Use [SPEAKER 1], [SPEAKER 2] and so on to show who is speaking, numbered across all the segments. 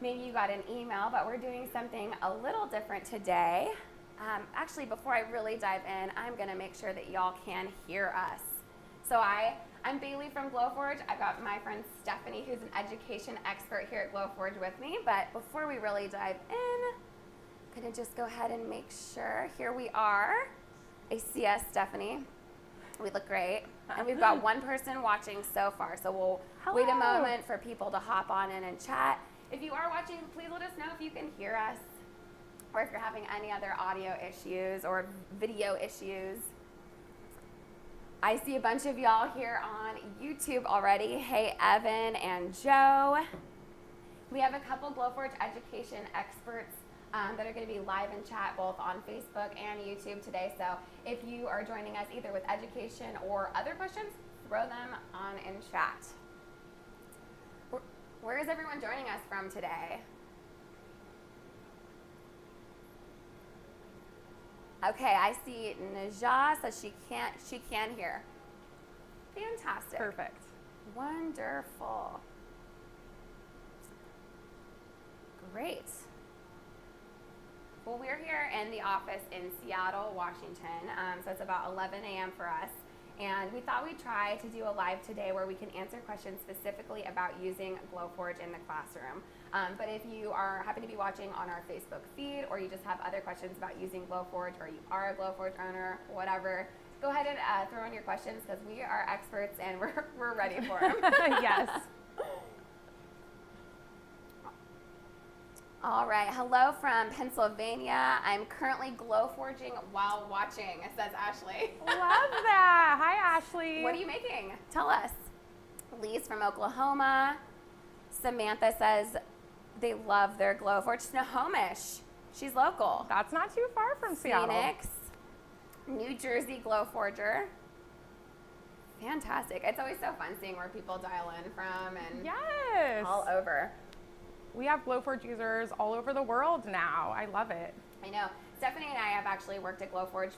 [SPEAKER 1] maybe you got an email, but we're doing something a little different today. Actually, before I really dive in, I'm gonna make sure that y'all can hear us. So I'm Bailey from Glowforge. I've got my friend Stephanie, who's an education expert here at Glowforge with me. But before we really dive in, I'm gonna just go ahead and make sure. Here we are. I see us, Stephanie. We look great. And we've got one person watching so far. So we'll wait a moment for people to hop on in and chat. If you are watching, please let us know if you can hear us or if you're having any other audio issues or video issues. I see a bunch of y'all here on YouTube already. Hey, Evan and Joe. We have a couple Glowforge education experts that are going to be live in chat both on Facebook and YouTube today. So if you are joining us either with education or other questions, throw them on in chat. Where is everyone joining us from today? Okay, I see Najah says she can hear. Fantastic.
[SPEAKER 2] Perfect.
[SPEAKER 1] Wonderful. Great. Well, we're here in the office in Seattle, Washington. So it's about 11 a.m. for us. And we thought we'd try to do a live today where we can answer questions specifically about using Glowforge in the classroom. But if you happen to be watching on our Facebook feed, or you just have other questions about using Glowforge, or you are a Glowforge owner, whatever, go ahead and throw in your questions because we are experts and we're ready for them.
[SPEAKER 2] Yes.
[SPEAKER 1] All right, hello from Pennsylvania. I'm currently Glowforging while watching, says Ashley.
[SPEAKER 2] Love that. Hi, Ashley.
[SPEAKER 1] What are you making? Tell us. Lee's from Oklahoma. Samantha says they love their Glowforge. Snohomish. She's local.
[SPEAKER 2] That's not too far from Seattle.
[SPEAKER 1] Phoenix. New Jersey Glowforger. Fantastic. It's always so fun seeing where people dial in from and
[SPEAKER 2] yes.
[SPEAKER 1] all over.
[SPEAKER 2] We have Glowforge users all over the world now. I love it.
[SPEAKER 1] I know. Stephanie and I have actually worked at Glowforge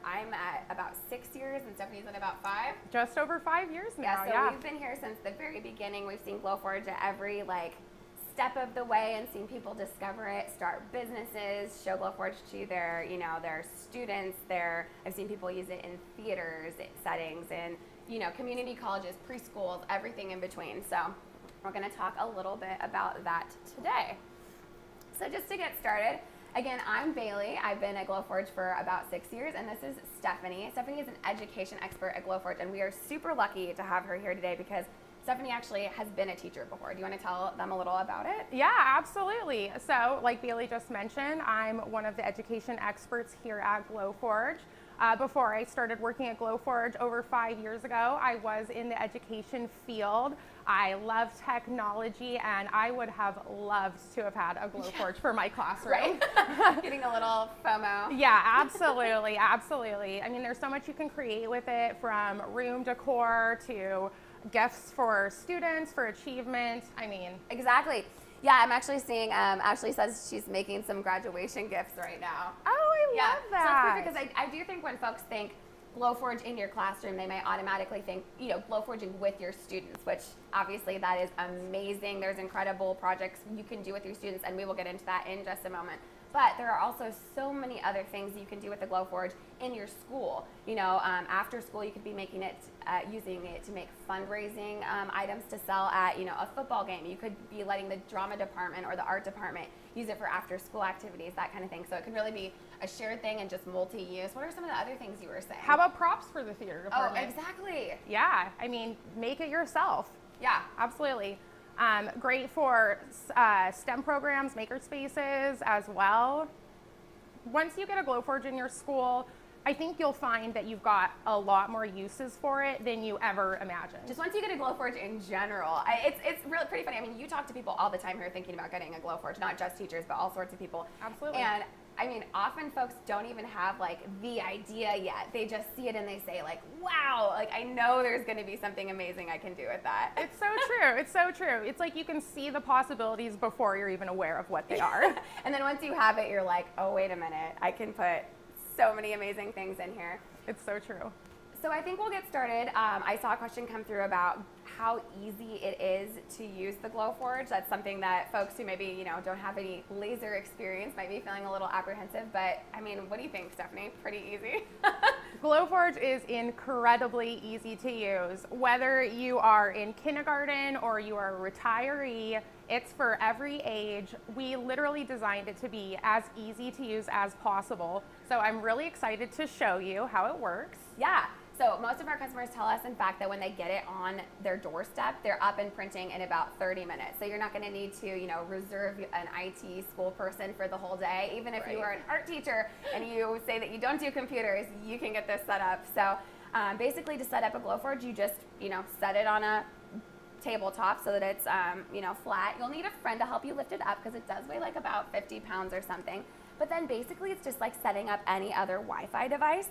[SPEAKER 1] I'm at about 6 years and Stephanie's at about 5.
[SPEAKER 2] Just over 5 years now,
[SPEAKER 1] Yeah, so we've been here since the very beginning. We've seen Glowforge at every step of the way and seen people discover it, start businesses, show Glowforge to their students. I've seen people use it in theaters settings and, community colleges, preschools, everything in between. So we're going to talk a little bit about that today. So just to get started, again, I'm Bailey. I've been at Glowforge for about 6 years, and this is Stephanie. Stephanie is an education expert at Glowforge, and we are super lucky to have her here today because Stephanie actually has been a teacher before. Do you want to tell them a little about it?
[SPEAKER 2] Yeah, absolutely. So like Bailey just mentioned, I'm one of the education experts here at Glowforge. Before I started working at Glowforge over 5 years ago, I was in the education field. I love technology, and I would have loved to have had a Glowforge for my classroom.
[SPEAKER 1] Right? Getting a little FOMO.
[SPEAKER 2] Yeah, absolutely, absolutely. I mean, there's so much you can create with it, from room decor to gifts for students, for achievement. I mean,
[SPEAKER 1] exactly. Yeah, I'm actually seeing, Ashley says she's making some graduation gifts right now.
[SPEAKER 2] Oh, I love that.
[SPEAKER 1] So that's perfect because I do think when folks think Glowforge in your classroom, they might automatically think, Glowforging with your students, which obviously that is amazing. There's incredible projects you can do with your students, and we will get into that in just a moment. But there are also so many other things you can do with the Glowforge in your school. After school, you could be making it, using it to make fundraising items to sell at, a football game. You could be letting the drama department or the art department use it for after school activities, that kind of thing. So it can really be a shared thing and just multi-use. What are some of the other things you were saying?
[SPEAKER 2] How about props for the theater department?
[SPEAKER 1] Oh, exactly.
[SPEAKER 2] Yeah, I mean, make it yourself.
[SPEAKER 1] Yeah.
[SPEAKER 2] Absolutely. Great for STEM programs, maker spaces as well. Once you get a Glowforge in your school, I think you'll find that you've got a lot more uses for it than you ever imagined.
[SPEAKER 1] Just once you get a Glowforge in general, it's really pretty funny. I mean, you talk to people all the time who are thinking about getting a Glowforge, not just teachers, but all sorts of people.
[SPEAKER 2] Absolutely.
[SPEAKER 1] And I mean, often folks don't even have the idea yet. They just see it and they say wow, I know there's going to be something amazing I can do with that.
[SPEAKER 2] It's so true. It's so true. It's like you can see the possibilities before you're even aware of what they are.
[SPEAKER 1] And then once you have it, you're like, oh, wait a minute, I can put so many amazing things in here.
[SPEAKER 2] It's so true.
[SPEAKER 1] So I think we'll get started. I saw a question come through about how easy it is to use the Glowforge. That's something that folks who maybe, don't have any laser experience might be feeling a little apprehensive, but I mean, what do you think, Stephanie? Pretty easy?
[SPEAKER 2] Glowforge is incredibly easy to use. Whether you are in kindergarten or you are a retiree, it's for every age. We literally designed it to be as easy to use as possible. So I'm really excited to show you how it works.
[SPEAKER 1] Yeah. So most of our customers tell us, in fact, that when they get it on their doorstep, they're up and printing in about 30 minutes. So you're not going to need to, reserve an IT school person for the whole day. Even if you are an art teacher and you say that you don't do computers, you can get this set up. So basically, to set up a Glowforge, you just, set it on a tabletop so that it's, flat. You'll need a friend to help you lift it up because it does weigh like about 50 pounds or something. But then basically, it's just like setting up any other Wi-Fi device.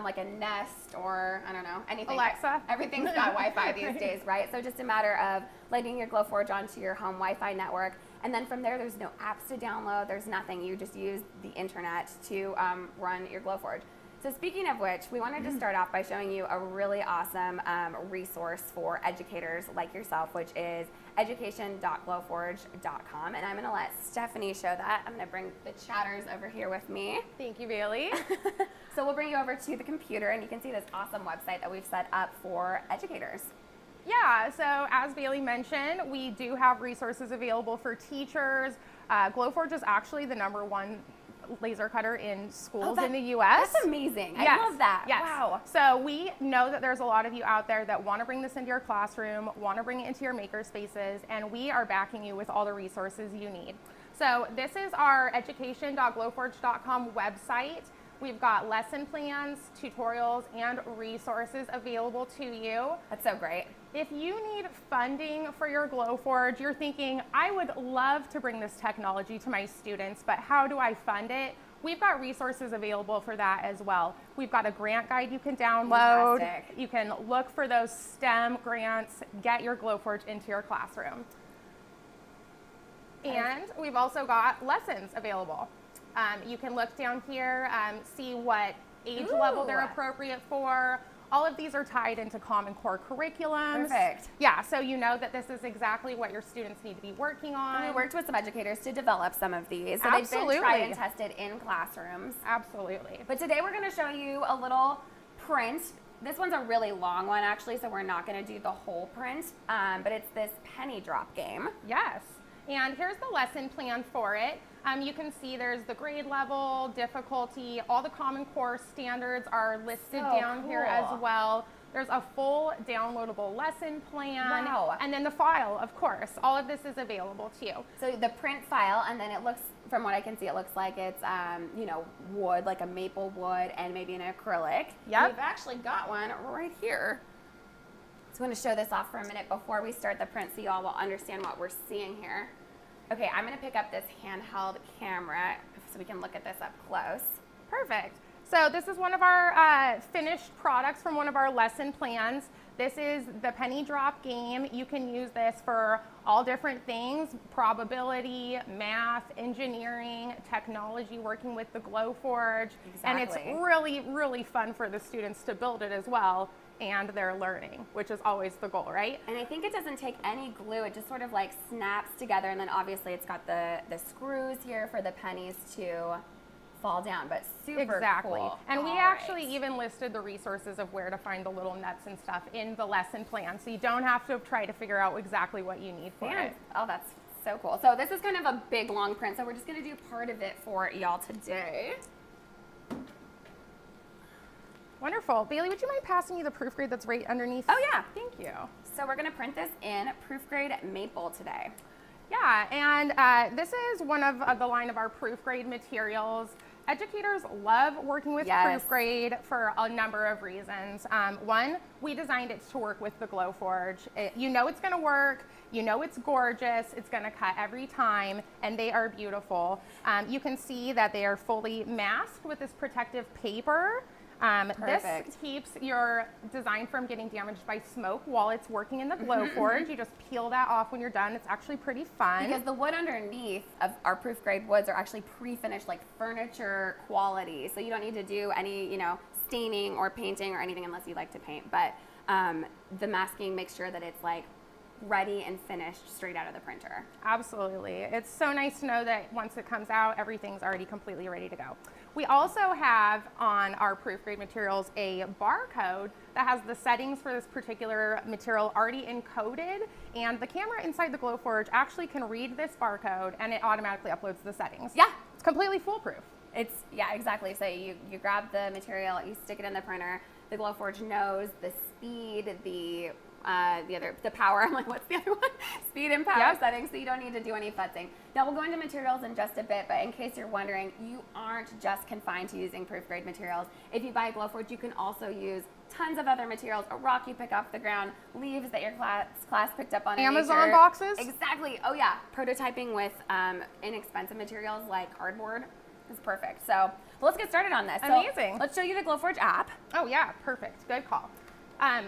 [SPEAKER 1] Like a Nest or, I don't know, anything.
[SPEAKER 2] Alexa.
[SPEAKER 1] Everything's got Wi-Fi these days, right? So just a matter of lighting your Glowforge onto your home Wi-Fi network. And then from there, there's no apps to download. There's nothing. You just use the internet to run your Glowforge. So speaking of which, we wanted to start off by showing you a really awesome resource for educators like yourself, which is education.glowforge.com. And I'm going to let Stephanie show that. I'm going to bring the chatters over here with me.
[SPEAKER 2] Thank you, Bailey.
[SPEAKER 1] So we'll bring you over to the computer, and you can see this awesome website that we've set up for educators.
[SPEAKER 2] Yeah, so as Bailey mentioned, we do have resources available for teachers. Glowforge is actually the #1 laser cutter in schools in the U.S.
[SPEAKER 1] That's amazing.
[SPEAKER 2] Yes.
[SPEAKER 1] I love that.
[SPEAKER 2] Yes.
[SPEAKER 1] Wow.
[SPEAKER 2] So we know that there's a lot of you out there that want to bring this into your classroom, want to bring it into your maker spaces, and we are backing you with all the resources you need. So this is our education.glowforge.com website. We've got lesson plans, tutorials, and resources available to you.
[SPEAKER 1] That's so great.
[SPEAKER 2] If you need funding for your Glowforge, you're thinking, I would love to bring this technology to my students, but how do I fund it? We've got resources available for that as well. We've got a grant guide you can download.
[SPEAKER 1] Fantastic.
[SPEAKER 2] You can look for those STEM grants, get your Glowforge into your classroom. And we've also got lessons available. You can look down here, see what age level they're appropriate for. All of these are tied into Common Core curriculums.
[SPEAKER 1] Perfect.
[SPEAKER 2] Yeah, so you know that this is exactly what your students need to be working on.
[SPEAKER 1] And we worked with some educators to develop some of these. So
[SPEAKER 2] Absolutely.
[SPEAKER 1] they've been tried and tested in classrooms.
[SPEAKER 2] Absolutely.
[SPEAKER 1] But today we're going to show you a little print. This one's a really long one, actually, so we're not going to do the whole print. But it's this penny drop game.
[SPEAKER 2] Yes. And here's the lesson plan for it. You can see there's the grade level, difficulty, all the Common Core standards are listed down here as well. There's a full downloadable lesson plan.
[SPEAKER 1] Wow.
[SPEAKER 2] And then the file, of course. All of this is available to you.
[SPEAKER 1] So the print file, and then it looks, from what I can see, it looks like it's, wood, like a maple wood and maybe an acrylic.
[SPEAKER 2] Yep.
[SPEAKER 1] We've actually got one right here. So I'm going to show this off for a minute before we start the print so y'all will understand what we're seeing here. Okay, I'm going to pick up this handheld camera so we can look at this up close.
[SPEAKER 2] Perfect. So this is one of our finished products from one of our lesson plans. This is the penny drop game. You can use this for all different things: probability, math, engineering, technology, working with the Glowforge.
[SPEAKER 1] Exactly.
[SPEAKER 2] And it's really, really fun for the students to build it as well, and they're learning, which is always the goal, right?
[SPEAKER 1] And I think it doesn't take any glue. It just sort of like snaps together, and then obviously it's got the screws here for the pennies to fall down, but super cool.
[SPEAKER 2] And we actually even listed the resources of where to find the little nuts and stuff in the lesson plan, so you don't have to try to figure out exactly what you need for it.
[SPEAKER 1] Oh, that's so cool. So this is kind of a big, long print, so we're just going to do part of it for y'all today.
[SPEAKER 2] Wonderful. Bailey, would you mind passing me the proof grade that's right underneath?
[SPEAKER 1] Oh, yeah.
[SPEAKER 2] Thank you.
[SPEAKER 1] So we're going to print this in proof grade maple today.
[SPEAKER 2] Yeah, and this is one of the line of our proof grade materials. Educators love working with proof grade for a number of reasons. One, we designed it to work with the Glowforge. You know it's going to work. You know it's gorgeous. It's going to cut every time, and they are beautiful. You can see that they are fully masked with this protective paper. This keeps your design from getting damaged by smoke while it's working in the Glowforge. You just peel that off when you're done. It's actually pretty fun.
[SPEAKER 1] Because the wood underneath of our proof grade woods are actually pre-finished, like furniture quality. So you don't need to do any, staining or painting or anything unless you like to paint, but the masking makes sure that it's like ready and finished straight out of the printer.
[SPEAKER 2] Absolutely. It's so nice to know that once it comes out, everything's already completely ready to go. We also have on our proof grade materials a barcode that has the settings for this particular material already encoded, and the camera inside the Glowforge actually can read this barcode and it automatically uploads the settings.
[SPEAKER 1] Yeah.
[SPEAKER 2] It's completely foolproof.
[SPEAKER 1] Yeah, exactly. So you grab the material, you stick it in the printer, the Glowforge knows the speed, the power, I'm like, what's the other one? Speed and power settings, so you don't need to do any futzing. Now we'll go into materials in just a bit, but in case you're wondering, you aren't just confined to using proof grade materials. If you buy a Glowforge, you can also use tons of other materials, a rock you pick off the ground, leaves that your class picked up on
[SPEAKER 2] Amazon boxes?
[SPEAKER 1] Exactly. Oh yeah, prototyping with inexpensive materials like cardboard is perfect. So let's get started on this.
[SPEAKER 2] Amazing.
[SPEAKER 1] So let's show you the Glowforge app.
[SPEAKER 2] Oh yeah, perfect. Good call.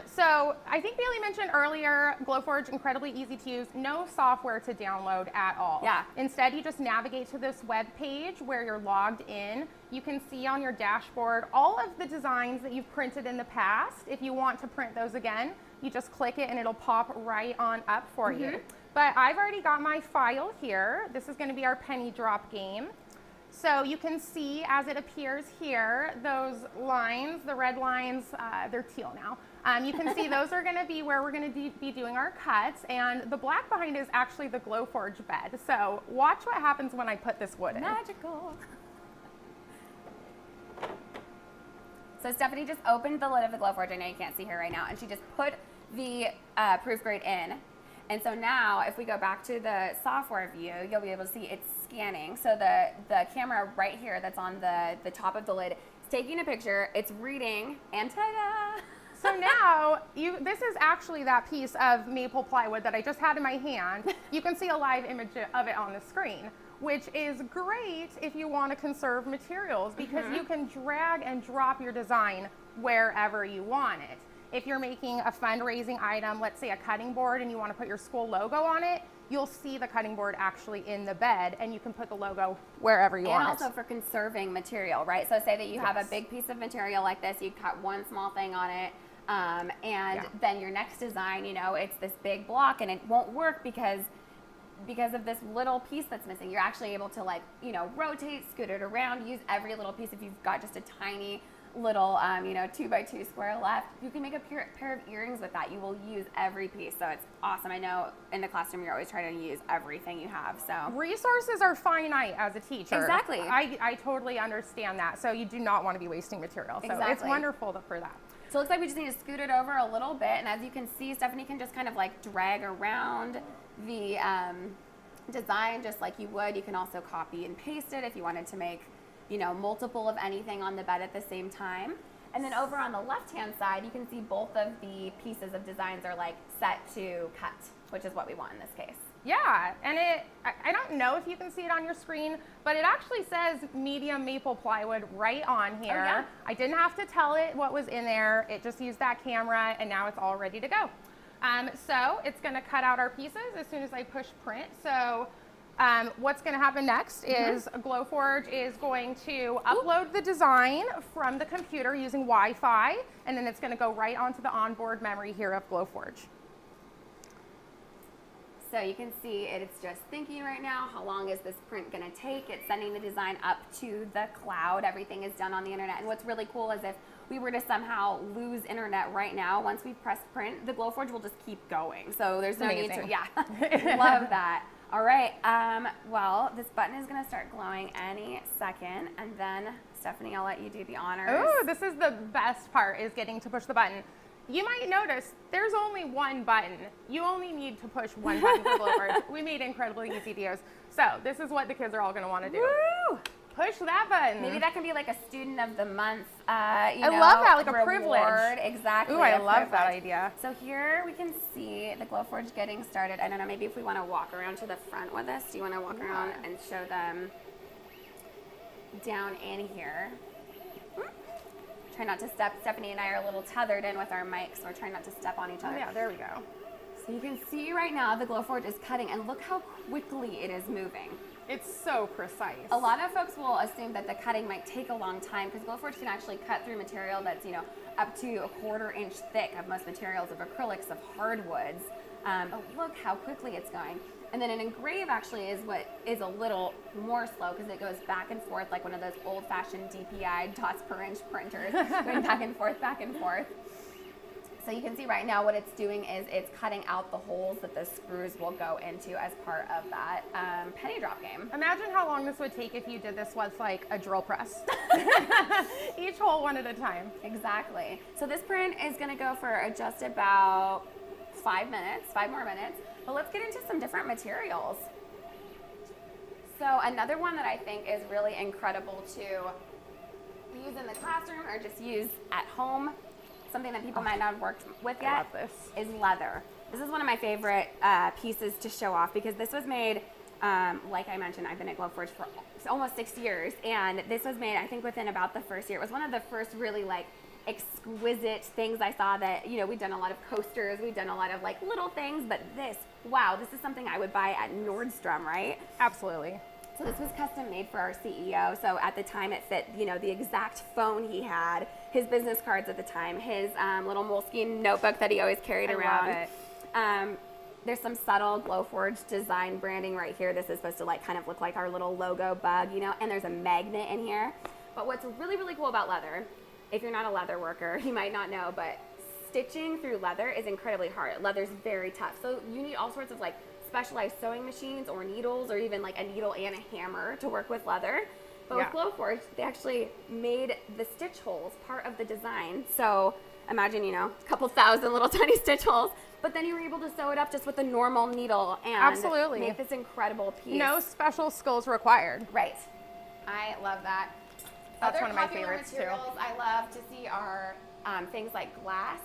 [SPEAKER 2] So I think Bailey mentioned earlier, Glowforge, incredibly easy to use, no software to download at all.
[SPEAKER 1] Yeah.
[SPEAKER 2] Instead, you just navigate to this web page where you're logged in. You can see on your dashboard all of the designs that you've printed in the past. If you want to print those again, you just click it and it'll pop right on up for you. But I've already got my file here. This is going to be our penny drop game. So you can see as it appears here, those lines, the red lines, they're teal now. You can see those are going to be where we're going to be doing our cuts, and the black behind is actually the Glowforge bed. So watch what happens when I put this wood in.
[SPEAKER 1] Magical. So Stephanie just opened the lid of the Glowforge. I know you can't see her right now, and she just put the proof grade in. And so now, if we go back to the software view, you'll be able to see it's scanning. So the camera right here that's on the top of the lid is taking a picture, it's reading, and ta-da!
[SPEAKER 2] So now, this is actually that piece of maple plywood that I just had in my hand. You can see a live image of it on the screen, which is great if you want to conserve materials because you can drag and drop your design wherever you want it. If you're making a fundraising item, let's say a cutting board, and you want to put your school logo on it, you'll see the cutting board actually in the bed, and you can put the logo wherever you want.
[SPEAKER 1] And also for conserving material, right? So say that you have a big piece of material like this, you cut one small thing on it, then your next design, you know, it's this big block, and it won't work because of this little piece that's missing. You're actually able to, like, you know, rotate, scoot it around, use every little piece. If you've got just a tiny little, 2x2 square left, you can make a pair of earrings with that. You will use every piece, so it's awesome. I know in the classroom you're always trying to use everything you have. So
[SPEAKER 2] resources are finite as a teacher.
[SPEAKER 1] Exactly.
[SPEAKER 2] I totally understand that. So you do not want to be wasting material. So it's wonderful for that.
[SPEAKER 1] So it looks like we just need to scoot it over a little bit, and as you can see, Stephanie can just kind of like drag around the design just like you would. You can also copy and paste it if you wanted to make, you know, multiple of anything on the bed at the same time. And then over on the left-hand side, you can see both of the pieces of designs are like set to cut, which is what we want in this case.
[SPEAKER 2] Yeah, and I don't know if you can see it on your screen, but it actually says medium maple plywood right on here.
[SPEAKER 1] Oh, yeah?
[SPEAKER 2] I didn't have to tell it what was in there. It just used that camera, and now it's all ready to go. So it's going to cut out our pieces as soon as I push print. So what's going to happen next is Glowforge is going to upload the design from the computer using Wi-Fi, and then it's going to go right onto the onboard memory here of Glowforge.
[SPEAKER 1] So you can see it's just thinking right now, how long is this print going to take? It's sending the design up to the cloud. Everything is done on the internet. And what's really cool is if we were to somehow lose internet right now, once we press print, the Glowforge will just keep going. So there's no need to, love that. All right, well, this button is gonna start glowing any second, and then Stephanie, I'll let you do the honors.
[SPEAKER 2] Oh, this is the best part, is getting to push the button. You might notice there's only one button. You only need to push one button for Glowforge. We made incredibly easy to use. So this is what the kids are all gonna wanna do.
[SPEAKER 1] Woo!
[SPEAKER 2] Push that button.
[SPEAKER 1] Maybe that can be like a student of the month,
[SPEAKER 2] I love that, like a
[SPEAKER 1] reward.
[SPEAKER 2] Privilege.
[SPEAKER 1] Exactly.
[SPEAKER 2] Ooh, I love that idea.
[SPEAKER 1] So here we can see the Glowforge getting started. I don't know, maybe if we want to walk around to the front with us, do you want to walk around and show them down in here? Try not to step. Stephanie and I are a little tethered in with our mics, so we're trying not to step on each other.
[SPEAKER 2] Oh, yeah, there we go.
[SPEAKER 1] So you can see right now the Glowforge is cutting, and look how quickly it is moving.
[SPEAKER 2] It's so precise.
[SPEAKER 1] A lot of folks will assume that the cutting might take a long time because Glowforge can actually cut through material that's, you know, up to a 1/4 inch thick of most materials, of acrylics, of hardwoods. But look how quickly it's going. And then an engrave actually is what is a little more slow because it goes back and forth like one of those old-fashioned DPI dots per inch printers, going back and forth, back and forth. So you can see right now what it's doing is it's cutting out the holes that the screws will go into as part of that penny drop game.
[SPEAKER 2] Imagine how long this would take if you did this with like a drill press. Each hole one at a time.
[SPEAKER 1] Exactly. So this print is going to go for just about 5 more minutes. But let's get into some different materials. So another one that I think is really incredible to use in the classroom or just use at home, something that people might not have worked with yet, is leather. This is one of my favorite pieces to show off because this was made, like I mentioned, I've been at Glowforge for almost 6 years, and this was made, I think, within about the first year. It was one of the first really like exquisite things I saw that, you know, we've done a lot of coasters, we've done a lot of like little things, but this, wow, this is something I would buy at Nordstrom, right?
[SPEAKER 2] Absolutely.
[SPEAKER 1] So this was custom made for our CEO. So at the time it fit, you know, the exact phone he had, his business cards at the time, his little Moleskine notebook that he always carried around.
[SPEAKER 2] Love it.
[SPEAKER 1] There's some subtle Glowforge design branding right here. This is supposed to like kind of look like our little logo bug, you know, and there's a magnet in here. But what's really, really cool about leather, if you're not a leather worker, you might not know, but stitching through leather is incredibly hard. Leather's very tough. So you need all sorts of like specialized sewing machines or needles or even like a needle and a hammer to work with leather. But with Glowforge, they actually made the stitch holes part of the design. So imagine, you know, a couple thousand little tiny stitch holes, but then you were able to sew it up just with a normal needle and make this incredible piece.
[SPEAKER 2] No special skills required.
[SPEAKER 1] Right. I love that.
[SPEAKER 2] That's
[SPEAKER 1] Other
[SPEAKER 2] one of my
[SPEAKER 1] popular
[SPEAKER 2] favorites
[SPEAKER 1] materials I love to see are things like glass.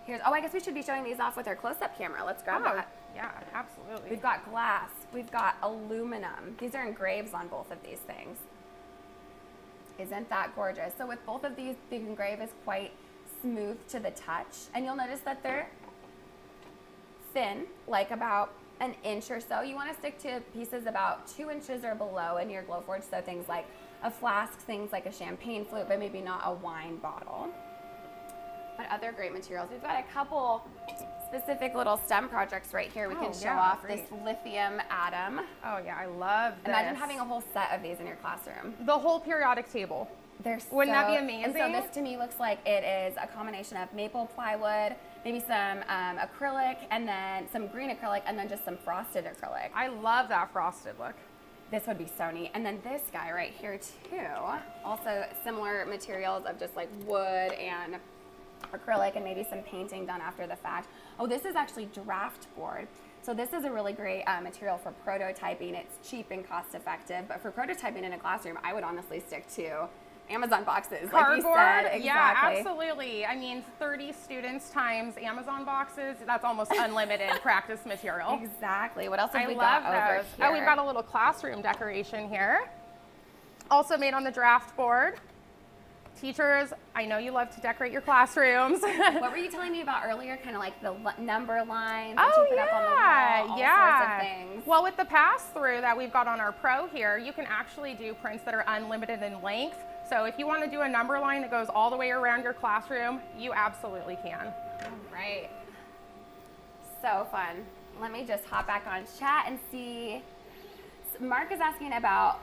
[SPEAKER 1] I guess we should be showing these off with our close-up camera. Let's grab that.
[SPEAKER 2] Yeah, absolutely.
[SPEAKER 1] We've got glass. We've got aluminum. These are engraves on both of these things. Isn't that gorgeous? So with both of these, the engrave is quite smooth to the touch. And you'll notice that they're thin, like about an inch or so. You want to stick to pieces about 2 inches or below in your Glowforge. So things like a flask, things like a champagne flute, but maybe not a wine bottle. But other great materials. We've got a couple specific little STEM projects right here we can show off. This lithium atom.
[SPEAKER 2] Oh yeah, I love this.
[SPEAKER 1] Imagine having a whole set of these in your classroom.
[SPEAKER 2] The whole periodic table. Wouldn't that be amazing?
[SPEAKER 1] And so this to me looks like it is a combination of maple plywood, maybe some acrylic, and then some green acrylic, and then just some frosted acrylic.
[SPEAKER 2] I love that frosted look.
[SPEAKER 1] This would be so neat. And then this guy right here too, also similar materials of just like wood and acrylic and maybe some painting done after the fact. Oh, this is actually draft board. So this is a really great material for prototyping. It's cheap and cost effective, but for prototyping in a classroom, I would honestly stick to Amazon boxes.
[SPEAKER 2] Cardboard?
[SPEAKER 1] Like you said. Exactly.
[SPEAKER 2] Yeah, absolutely. I mean, 30 students times Amazon boxes, that's almost unlimited practice material.
[SPEAKER 1] Exactly. What else have we
[SPEAKER 2] got
[SPEAKER 1] over here?
[SPEAKER 2] Oh, we've got a little classroom decoration here. Also made on the draft board. Teachers, I know you love to decorate your classrooms.
[SPEAKER 1] What were you telling me about earlier? Kind of like the number lines that
[SPEAKER 2] you
[SPEAKER 1] put up on the wall, all sorts of things.
[SPEAKER 2] Well, with the pass-through that we've got on our Pro here, you can actually do prints that are unlimited in length. So if you want to do a number line that goes all the way around your classroom, you absolutely can.
[SPEAKER 1] All right. So fun. Let me just hop back on chat and see. Mark is asking about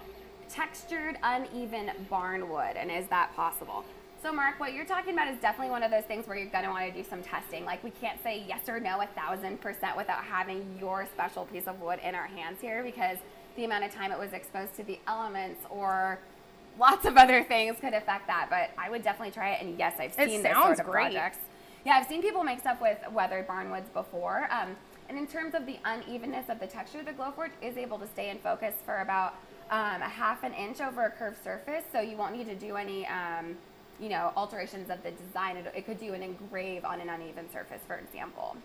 [SPEAKER 1] textured uneven barn wood, and is that possible? So Mark, what you're talking about is definitely one of those things where you're going to want to do some testing. Like we can't say yes or no 1000% without having your special piece of wood in our hands here, because the amount of time it was exposed to the elements or lots of other things could affect that. But I would definitely try it, and yes, I've seen this sort of projects. Yeah, I've seen people make stuff with weathered barn woods before. And in terms of the unevenness of the texture, the Glowforge is able to stay in focus for about a 1/2 inch over a curved surface, so you won't need to do any, you know, alterations of the design. It could do an engrave on an uneven surface, for example.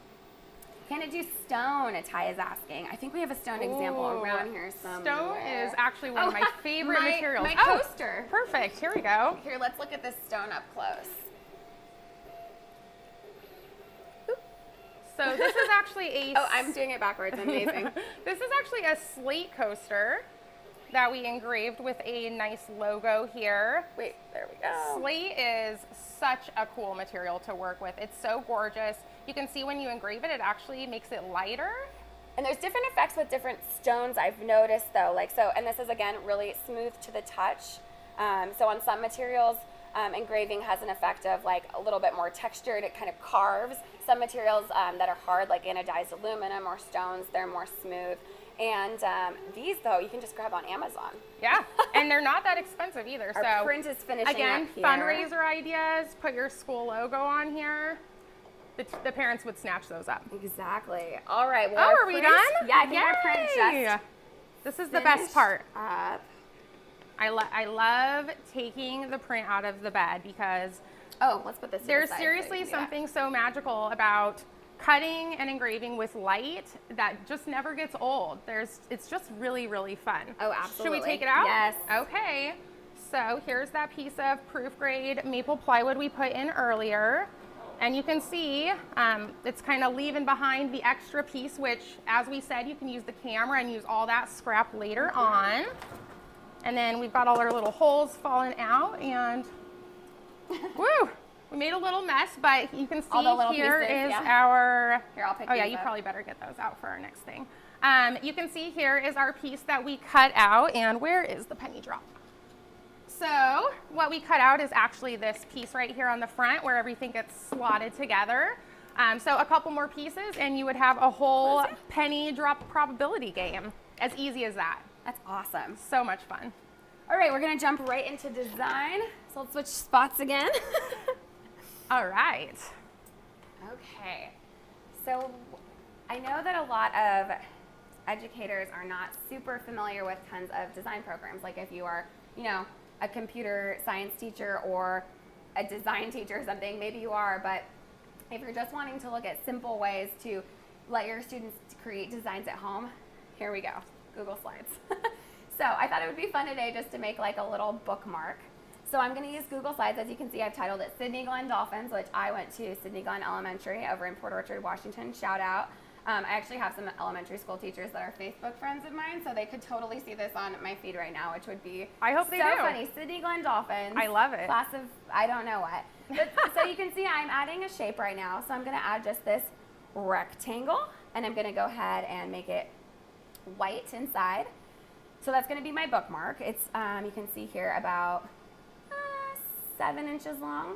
[SPEAKER 1] Can it do stone? Ty is asking. I think we have a stone example around here somewhere.
[SPEAKER 2] Stone is actually one of my favorite materials.
[SPEAKER 1] My coaster.
[SPEAKER 2] Perfect. Here we go.
[SPEAKER 1] Here, let's look at this stone up close.
[SPEAKER 2] So this is actually a...
[SPEAKER 1] Oh, I'm doing it backwards. Amazing.
[SPEAKER 2] This is actually a slate coaster that we engraved with a nice logo here.
[SPEAKER 1] Wait, there we go.
[SPEAKER 2] Slate is such a cool material to work with. It's so gorgeous. You can see when you engrave it, it actually makes it lighter.
[SPEAKER 1] And there's different effects with different stones I've noticed though, like so, and this is again really smooth to the touch. So on some materials, engraving has an effect of like a little bit more textured, it kind of carves. Some materials that are hard, like anodized aluminum or stones, they're more smooth. And these though, you can just grab on Amazon.
[SPEAKER 2] Yeah, and they're not that expensive either.
[SPEAKER 1] Our
[SPEAKER 2] so
[SPEAKER 1] print is finishing
[SPEAKER 2] again,
[SPEAKER 1] up here.
[SPEAKER 2] fundraiser ideas, put your school logo on here. The parents would snatch those up.
[SPEAKER 1] Exactly. All right. Well,
[SPEAKER 2] are we done?
[SPEAKER 1] Yeah, I think our print just
[SPEAKER 2] This is the best part.
[SPEAKER 1] Up.
[SPEAKER 2] I love taking the print out of the bed because
[SPEAKER 1] Let's put this to
[SPEAKER 2] there's
[SPEAKER 1] the side
[SPEAKER 2] seriously
[SPEAKER 1] so you can do
[SPEAKER 2] something so magical about cutting and engraving with light that just never gets old. It's just really, really fun.
[SPEAKER 1] Oh, absolutely.
[SPEAKER 2] Should we take it out?
[SPEAKER 1] Yes.
[SPEAKER 2] Okay. So here's that piece of proof grade maple plywood we put in earlier. And you can see it's kind of leaving behind the extra piece, which, as we said, you can use the camera and use all that scrap later on. And then we've got all our little holes falling out, and woo, we made a little mess, but you can see here is our,
[SPEAKER 1] Here, I'll pick
[SPEAKER 2] oh yeah,
[SPEAKER 1] these
[SPEAKER 2] you
[SPEAKER 1] up.
[SPEAKER 2] probably better get those out for our next thing. You can see here is our piece that we cut out, and where is the penny drop? So what we cut out is actually this piece right here on the front where everything gets slotted together. So a couple more pieces and you would have a whole penny drop probability game. As easy as that.
[SPEAKER 1] That's awesome.
[SPEAKER 2] So much fun.
[SPEAKER 1] All right, we're gonna jump right into design. So let's switch spots again.
[SPEAKER 2] All right.
[SPEAKER 1] Okay. So I know that a lot of educators are not super familiar with tons of design programs. Like if you are, a computer science teacher or a design teacher or something, maybe you are, but if you're just wanting to look at simple ways to let your students create designs at home, here we go, Google Slides. So I thought it would be fun today just to make like a little bookmark. So I'm going to use Google Slides. As you can see, I've titled it Sydney Glen Dolphins, which I went to Sydney Glen Elementary over in Port Orchard, Washington. Shout out. I actually have some elementary school teachers that are Facebook friends of mine, so they could totally see this on my feed right now, which would be
[SPEAKER 2] I hope they
[SPEAKER 1] so
[SPEAKER 2] do.
[SPEAKER 1] funny. Sydney Glen Dolphins.
[SPEAKER 2] I love it.
[SPEAKER 1] Class of, I don't know what. But, so you can see I'm adding a shape right now. So I'm going to add just this rectangle, and I'm going to go ahead and make it white inside. So that's going to be my bookmark. It's, you can see here, about 7 inches long.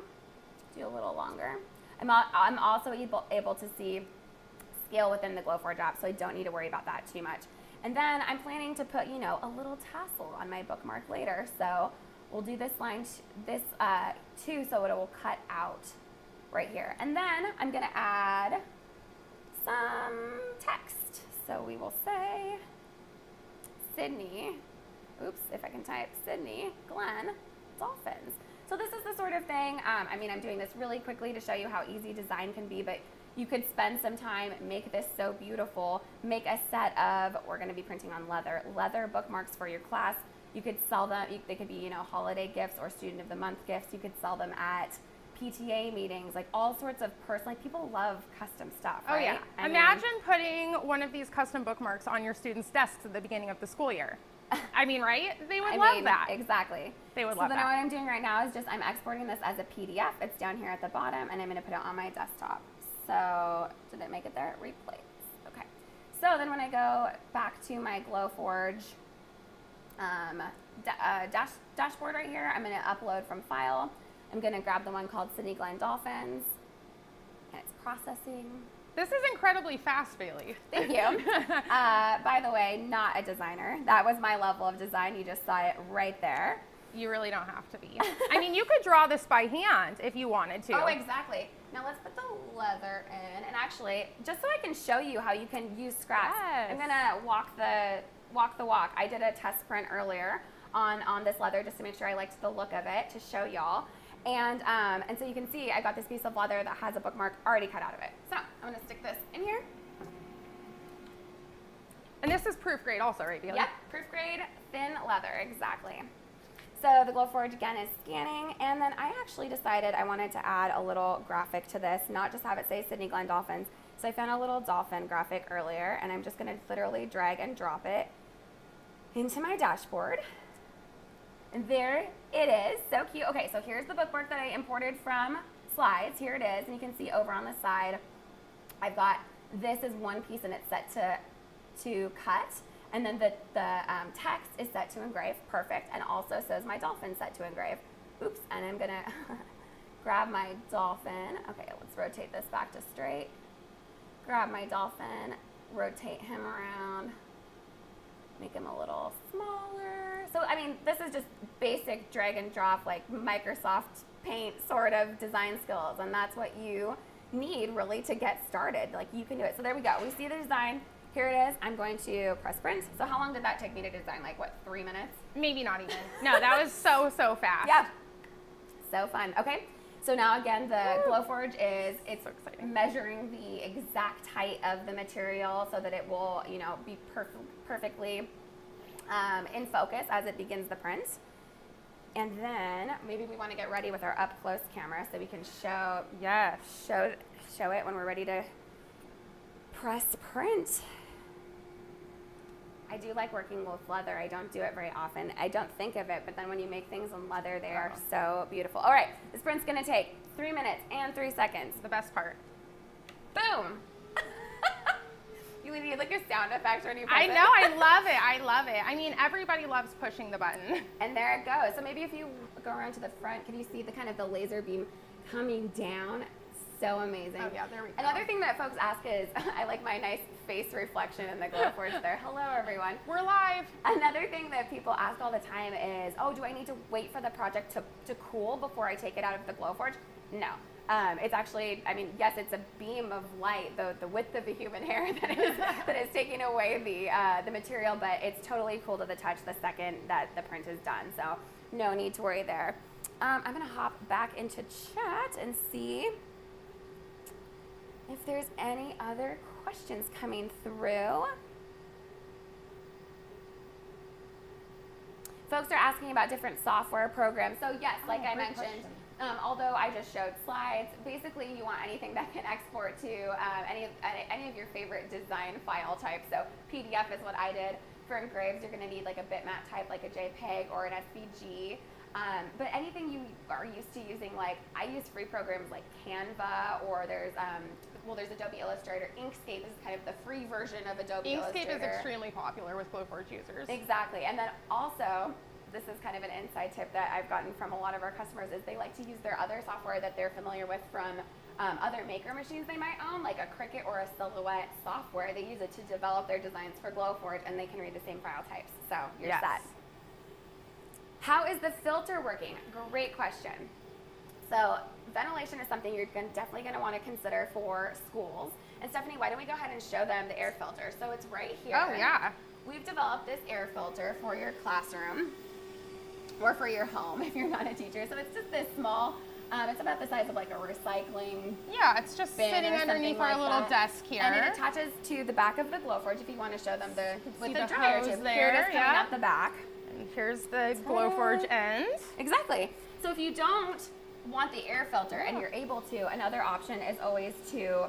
[SPEAKER 1] Do a little longer. I'm also able to see scale within the Glowforge app, so I don't need to worry about that too much. And then I'm planning to put, a little tassel on my bookmark later. So we'll do this line, too, so it will cut out right here. And then I'm going to add some text. So we will say Sydney, if I can type, Sydney Glen Dolphins. So this is the sort of thing, I'm doing this really quickly to show you how easy design can be, but you could spend some time, make this so beautiful, make a set of, we're going to be printing on leather bookmarks for your class. You could sell them, they could be, holiday gifts or student of the month gifts. You could sell them at PTA meetings, like all sorts of personal, people love custom stuff, right?
[SPEAKER 2] Oh yeah. Imagine putting one of these custom bookmarks on your students' desks at the beginning of the school year. Right? They would love that.
[SPEAKER 1] Exactly.
[SPEAKER 2] They would
[SPEAKER 1] So
[SPEAKER 2] love that.
[SPEAKER 1] then what I'm doing right now is I'm exporting this as a PDF. It's down here at the bottom, and I'm going to put it on my desktop. So did it make it there? Replace. Okay. So then when I go back to my Glowforge dashboard right here, I'm going to upload from file. I'm going to grab the one called Sydney Glen Dolphins, and it's processing.
[SPEAKER 2] This is incredibly fast, Bailey.
[SPEAKER 1] Thank you. By the way, not a designer. That was my level of design. You just saw it right there.
[SPEAKER 2] You really don't have to be. You could draw this by hand if you wanted to.
[SPEAKER 1] Oh, exactly. Now let's put the leather in, and actually, just so I can show you how you can use scraps,
[SPEAKER 2] Yes.
[SPEAKER 1] I'm gonna walk the walk. I did a test print earlier on this leather just to make sure I liked the look of it to show y'all. And so you can see I got this piece of leather that has a bookmark already cut out of it. So I'm gonna stick this in here.
[SPEAKER 2] And this is proof grade also, right, Bailey?
[SPEAKER 1] Yep, proof grade, thin leather, exactly. So the Glowforge again is scanning, and then I actually decided I wanted to add a little graphic to this, not just have it say Sydney Glen Dolphins. So I found a little dolphin graphic earlier, and I'm just gonna literally drag and drop it into my dashboard. And there it is, so cute. Okay, so here's the bookmark that I imported from Slides. Here it is, and you can see over on the side, I've got, this is one piece and it's set to cut. And then the text is set to engrave, perfect. And also says my dolphin set to engrave. Oops, and I'm gonna grab my dolphin. Okay, let's rotate this back to straight. Grab my dolphin, rotate him around, make him a little smaller. So, I mean, this is just basic drag and drop, like Microsoft Paint sort of design skills. And that's what you need really to get started. Like, you can do it. So there we go. We see the design. Here it is. I'm going to press print. So how long did that take me to design? Like, what, 3 minutes?
[SPEAKER 2] Maybe not even. No, that was so fast.
[SPEAKER 1] Yeah. So fun. Okay. So now again, the Glowforge it's so measuring the exact height of the material so that it will, you know, be perfectly in focus as it begins the print. And then maybe we want to get ready with our up close camera so we can show it when we're ready to press print. I do like working with leather. I don't do it very often. I don't think of it, but then when you make things in leather, they are so beautiful. All right, this print's gonna take 3 minutes and 3 seconds.
[SPEAKER 2] The best part.
[SPEAKER 1] Boom. You need like a sound effect when you press
[SPEAKER 2] I
[SPEAKER 1] it.
[SPEAKER 2] know, I love it, I love it. I mean, everybody loves pushing the button.
[SPEAKER 1] And there it goes. So maybe if you go around to the front, can you see the kind of the laser beam coming down? So amazing.
[SPEAKER 2] Oh yeah, there we go.
[SPEAKER 1] Another thing that folks ask is, I like my nice face reflection in the Glowforge there. Hello everyone.
[SPEAKER 2] We're live.
[SPEAKER 1] Another thing that people ask all the time is, oh, do I need to wait for the project to cool before I take it out of the Glowforge? No. It's actually, I mean, yes, it's a beam of light, the width of a human hair that is taking away the material, but it's totally cool to the touch the second that the print is done. So no need to worry there. I'm gonna hop back into chat and see if there's any other questions coming through. Folks are asking about different software programs. So yes, like I mentioned, although I just showed Slides, basically you want anything that can export to any of your favorite design file types. So PDF is what I did. For engraves, you're gonna need like a bitmap type, like a JPEG or an SVG. But anything you are used to using, like I use free programs like Canva, or there's Adobe Illustrator. Inkscape is kind of the free version of Adobe Illustrator.
[SPEAKER 2] Inkscape is extremely popular with Glowforge users.
[SPEAKER 1] Exactly. And then also, this is kind of an inside tip that I've gotten from a lot of our customers, is they like to use their other software that they're familiar with from other maker machines they might own, like a Cricut or a Silhouette software. They use it to develop their designs for Glowforge, and they can read the same file types. So you're set. How is the filter working? Great question. So ventilation is something you're definitely going to want to consider for schools. And Stephanie, why don't we go ahead and show them the air filter? So it's right here.
[SPEAKER 2] Oh yeah.
[SPEAKER 1] We've developed this air filter for your classroom or for your home if you're not a teacher. So it's just this small, it's about the size of like a recycling.
[SPEAKER 2] Yeah, it's just sitting underneath our little desk here.
[SPEAKER 1] And it attaches to the back of the Glowforge if you want to show them with the dryer tube.
[SPEAKER 2] There,
[SPEAKER 1] here it is coming out the back.
[SPEAKER 2] And here's the Glowforge end.
[SPEAKER 1] Exactly. So if you don't want the air filter and you're able to, another option is always to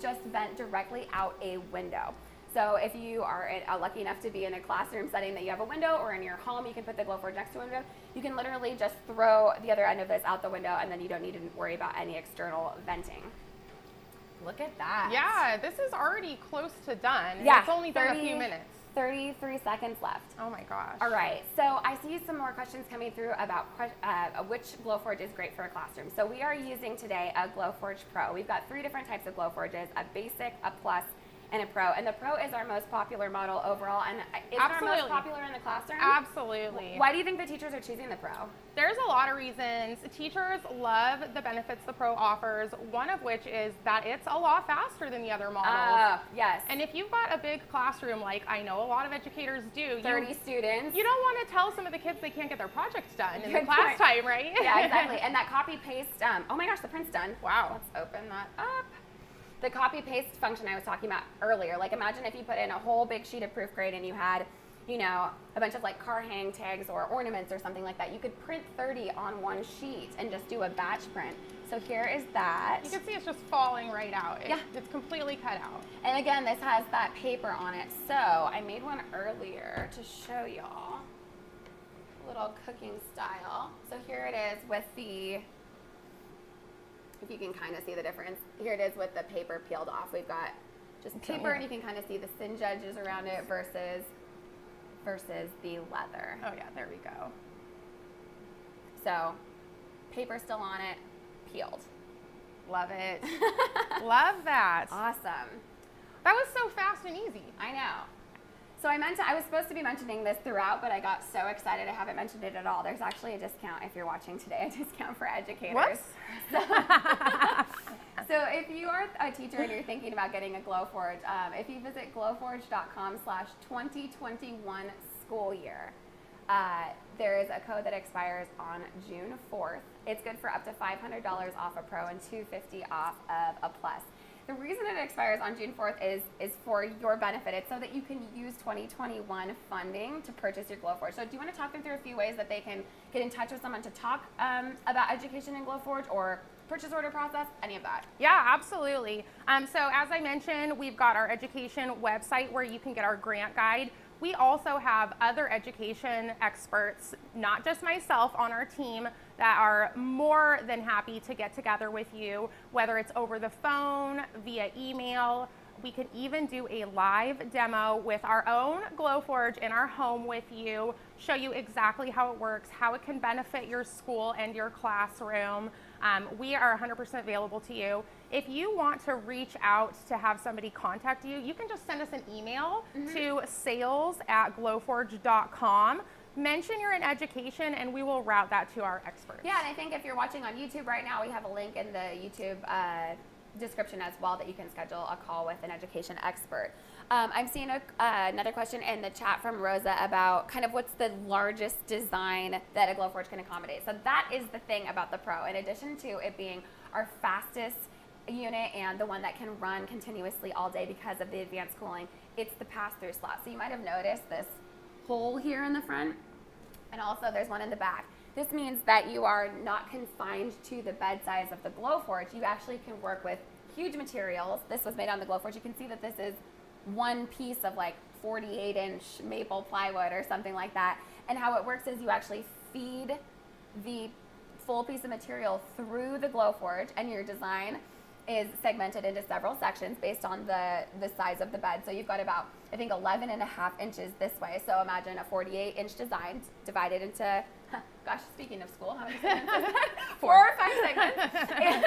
[SPEAKER 1] just vent directly out a window. So if you are lucky enough to be in a classroom setting that you have a window, or in your home you can put the Glowforge next to a window, you can literally just throw the other end of this out the window, and then you don't need to worry about any external venting. Look at that.
[SPEAKER 2] Yeah, this is already close to done.
[SPEAKER 1] Yeah,
[SPEAKER 2] it's only been a few minutes.
[SPEAKER 1] 33 seconds left.
[SPEAKER 2] Oh my gosh.
[SPEAKER 1] All right, so I see some more questions coming through about which Glowforge is great for a classroom. So we are using today a Glowforge Pro. We've got 3 different types of Glowforges, a basic, a plus, and a Pro. And the Pro is our most popular model overall, and is it our most popular in the classroom?
[SPEAKER 2] Absolutely.
[SPEAKER 1] Why do you think the teachers are choosing the Pro?
[SPEAKER 2] There's a lot of reasons. Teachers love the benefits the Pro offers, one of which is that it's a lot faster than the other models.
[SPEAKER 1] Yes.
[SPEAKER 2] And if you've got a big classroom, like I know a lot of educators do,
[SPEAKER 1] 30 students.
[SPEAKER 2] You don't want to tell some of the kids they can't get their projects done in the class time, right?
[SPEAKER 1] Yeah, exactly. And that copy paste, oh my gosh, the print's done.
[SPEAKER 2] Wow.
[SPEAKER 1] Let's open that up. The copy paste function I was talking about earlier, like imagine if you put in a whole big sheet of proof grade and you had you know, a bunch of like car hang tags or ornaments or something like that, you could print 30 on one sheet and just do a batch print. So here is that.
[SPEAKER 2] You can see it's just falling right out.
[SPEAKER 1] Yeah.
[SPEAKER 2] It's completely cut out.
[SPEAKER 1] And again, this has that paper on it. So I made one earlier to show y'all. Little cooking style. So here it is with the, if you can kind of see the difference, here it is with the paper peeled off. We've got just paper, and you can kind of see the singe edges around it versus the leather.
[SPEAKER 2] Oh yeah, there we go.
[SPEAKER 1] So paper still on it, peeled.
[SPEAKER 2] Love it. Love that.
[SPEAKER 1] Awesome.
[SPEAKER 2] That was so fast and easy.
[SPEAKER 1] I know. So I was supposed to be mentioning this throughout, but I got so excited I haven't mentioned it at all. There's actually a discount if you're watching today, a discount for educators.
[SPEAKER 2] Whoops.
[SPEAKER 1] So if you are a teacher and you're thinking about getting a Glowforge, if you visit glowforge.com/2021 school year, there is a code that expires on June 4th. It's good for up to $500 off a Pro and $250 off of a Plus. The reason it expires on June 4th is for your benefit. It's so that you can use 2021 funding to purchase your Glowforge. So do you want to talk them through a few ways that they can get in touch with someone to talk about education in Glowforge or purchase order process, any of that?
[SPEAKER 2] Yeah, absolutely. So as I mentioned, we've got our education website where you can get our grant guide. We also have other education experts, not just myself, on our team that are more than happy to get together with you, whether it's over the phone, via email. We could even do a live demo with our own Glowforge in our home with you, show you exactly how it works, how it can benefit your school and your classroom. We are 100% available to you. If you want to reach out to have somebody contact you, you can just send us an email to sales@glowforge.com. Mention you're in education and we will route that to our experts.
[SPEAKER 1] Yeah, and I think if you're watching on YouTube right now, we have a link in the YouTube description as well that you can schedule a call with an education expert. I'm seeing another question in the chat from Rosa about kind of what's the largest design that a Glowforge can accommodate. So that is the thing about the Pro. In addition to it being our fastest unit and the one that can run continuously all day because of the advanced cooling, it's the pass-through slot. So you might have noticed this hole here in the front, and also there's one in the back. This means that you are not confined to the bed size of the Glowforge. You actually can work with huge materials. This was made on the Glowforge. You can see that this is one piece of like 48-inch maple plywood or something like that. And how it works is you actually feed the full piece of material through the Glowforge, and your design is segmented into several sections based on the size of the bed. So you've got about, I think, 11.5 inches this way. So imagine a 48-inch design divided into, gosh, speaking of school, how many segments? 4 or 5 segments. And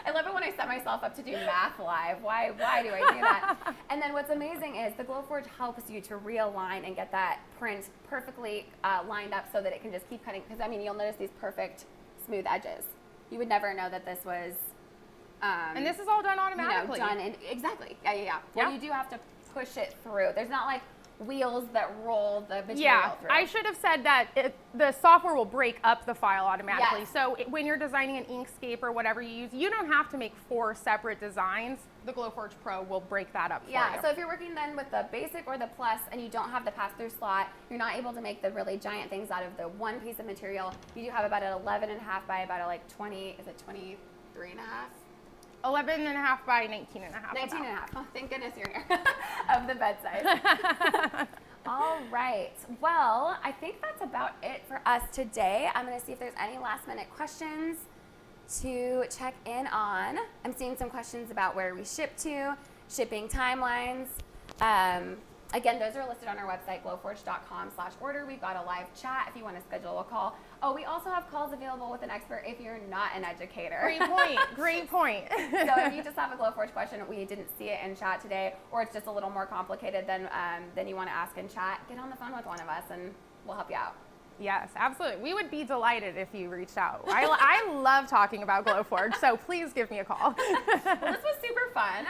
[SPEAKER 1] I love it when I set myself up to do math live. Why do I do that? And then what's amazing is the Glowforge helps you to realign and get that print perfectly lined up so that it can just keep cutting. Because I mean, you'll notice these perfect smooth edges. You would never know that this was
[SPEAKER 2] and this is all done automatically.
[SPEAKER 1] You know, exactly. Yeah. Well, you do have to push it through. There's not like wheels that roll the material through.
[SPEAKER 2] I should have said that the software will break up the file automatically.
[SPEAKER 1] Yes.
[SPEAKER 2] So when you're designing an Inkscape or whatever you use, you don't have to make 4 separate designs. The Glowforge Pro will break that up for you.
[SPEAKER 1] Yeah, so if you're working then with the basic or the plus and you don't have the pass-through slot, you're not able to make the really giant things out of the one piece of material. You do have about an 11.5 by about a like 20, is it 23.5?
[SPEAKER 2] 11.5 by 19.5.
[SPEAKER 1] 19.5. Oh, thank goodness you're here. Of the bed size. All right. Well, I think that's about it for us today. I'm going to see if there's any last minute questions to check in on. I'm seeing some questions about where we ship to, shipping timelines. Again, those are listed on our website, glowforge.com/order. We've got a live chat if you want to schedule a call. Oh, we also have calls available with an expert if you're not an educator.
[SPEAKER 2] Great point. Great point.
[SPEAKER 1] So if you just have a Glowforge question, we didn't see it in chat today, or it's just a little more complicated than you want to ask in chat, get on the phone with one of us and we'll help you out.
[SPEAKER 2] Yes, absolutely. We would be delighted if you reached out. I love talking about Glowforge, so please give me a call.
[SPEAKER 1] Well, this was super fun.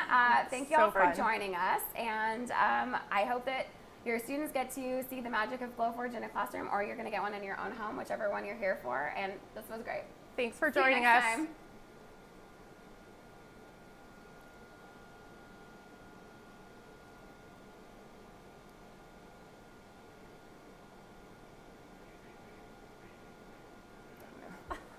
[SPEAKER 1] Thank you all for joining us, and I hope that your students get to see the magic of Glowforge in a classroom, or you're going to get one in your own home, whichever one you're here for, and this was great.
[SPEAKER 2] Thanks for joining us.
[SPEAKER 1] See you next time.